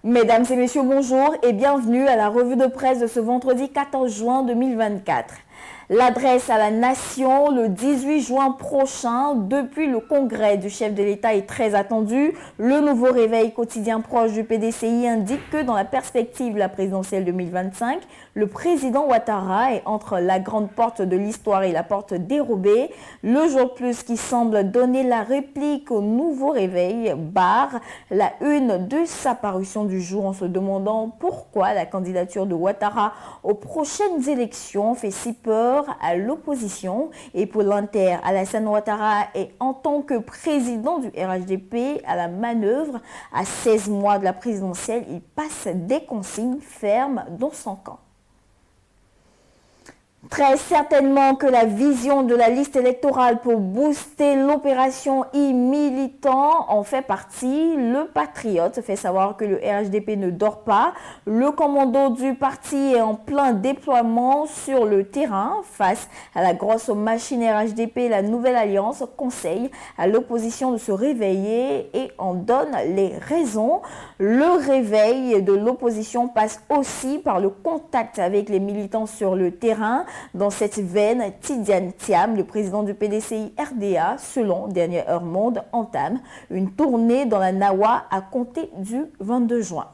Mesdames et messieurs, bonjour et bienvenue à la revue de presse de ce vendredi 14 juin 2024. L'adresse à la nation le 18 juin prochain, depuis le congrès du chef de l'État est très attendu. Le nouveau réveil quotidien proche du PDCI indique que dans la perspective de la présidentielle 2025, le président Ouattara est entre la grande porte de l'histoire et la porte dérobée. Le jour plus qui semble donner la réplique au nouveau réveil barre la une de sa parution du jour en se demandant pourquoi la candidature de Ouattara aux prochaines élections fait si peur à l'opposition. Et pour l'Inter, Alassane Ouattara est en tant que président du RHDP à la manœuvre. À 16 mois de la présidentielle, il passe des consignes fermes dans son camp. Très certainement que la vision de la liste électorale pour booster l'opération e-militant en fait partie. Le Patriote fait savoir que le RHDP ne dort pas. Le commando du parti est en plein déploiement sur le terrain. Face à la grosse machine RHDP, la nouvelle alliance conseille à l'opposition de se réveiller et en donne les raisons. Le réveil de l'opposition passe aussi par le contact avec les militants sur le terrain. Dans cette veine, Tidiane Thiam, le président du PDCI RDA, selon Dernière Heure Monde, entame une tournée dans la Nawa à compter du 22 juin.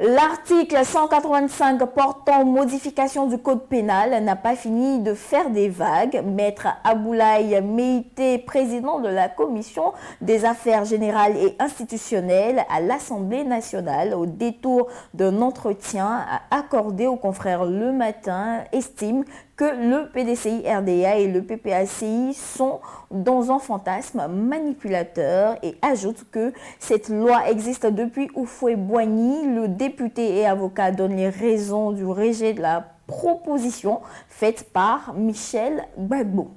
L'article 185 portant modification du code pénal n'a pas fini de faire des vagues. Maître Aboulaye Meïté, président de la commission des affaires générales et institutionnelles à l'Assemblée nationale, au détour d'un entretien accordé aux confrères Le Matin, estime que le PDCI RDA et le PPACI sont dans un fantasme manipulateur et ajoute que cette loi existe depuis Houphouët-Boigny. Le député et avocat donne les raisons du rejet de la proposition faite par Michel Gbagbo.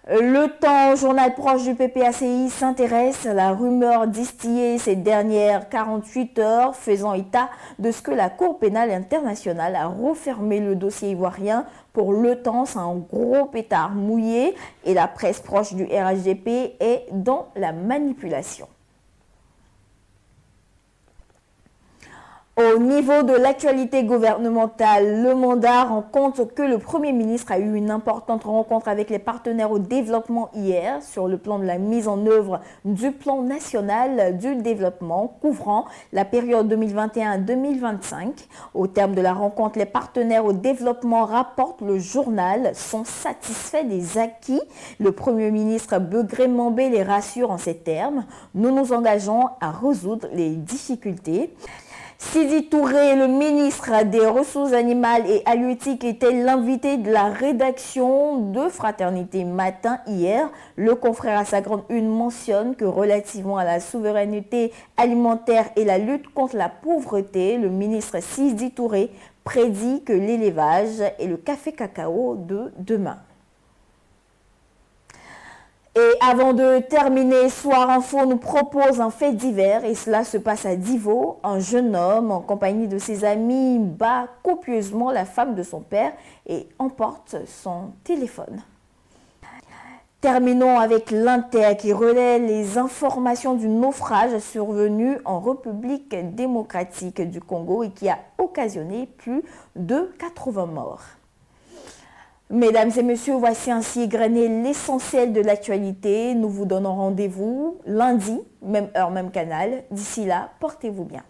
Le Temps, journal proche du PPACI, s'intéresse à la rumeur distillée ces dernières 48 heures, faisant état de ce que la Cour pénale internationale a refermé le dossier ivoirien. Pour Le Temps, c'est un gros pétard mouillé et la presse proche du RHDP est dans la manipulation. Au niveau de l'actualité gouvernementale, le mandat rend compte que le Premier ministre a eu une importante rencontre avec les partenaires au développement hier sur le plan de la mise en œuvre du plan national du développement couvrant la période 2021-2025. Au terme de la rencontre, les partenaires au développement, rapporte le journal, sont satisfaits des acquis. Le Premier ministre Begré Mambé les rassure en ces termes. Nous nous engageons à résoudre les difficultés. Sidi Touré, le ministre des Ressources animales et halieutiques, était l'invité de la rédaction de Fraternité Matin hier. Le confrère à sa grande une mentionne que relativement à la souveraineté alimentaire et la lutte contre la pauvreté, le ministre Sidi Touré prédit que l'élevage est le café cacao de demain. Et avant de terminer, Soir Info nous propose un fait divers et cela se passe à Divo. Un jeune homme en compagnie de ses amis bat copieusement la femme de son père et emporte son téléphone. Terminons avec l'Inter qui relaie les informations du naufrage survenu en République démocratique du Congo et qui a occasionné plus de 80 morts. Mesdames et messieurs, voici ainsi égrené l'essentiel de l'actualité. Nous vous donnons rendez-vous lundi, même heure, même canal. D'ici là, portez-vous bien.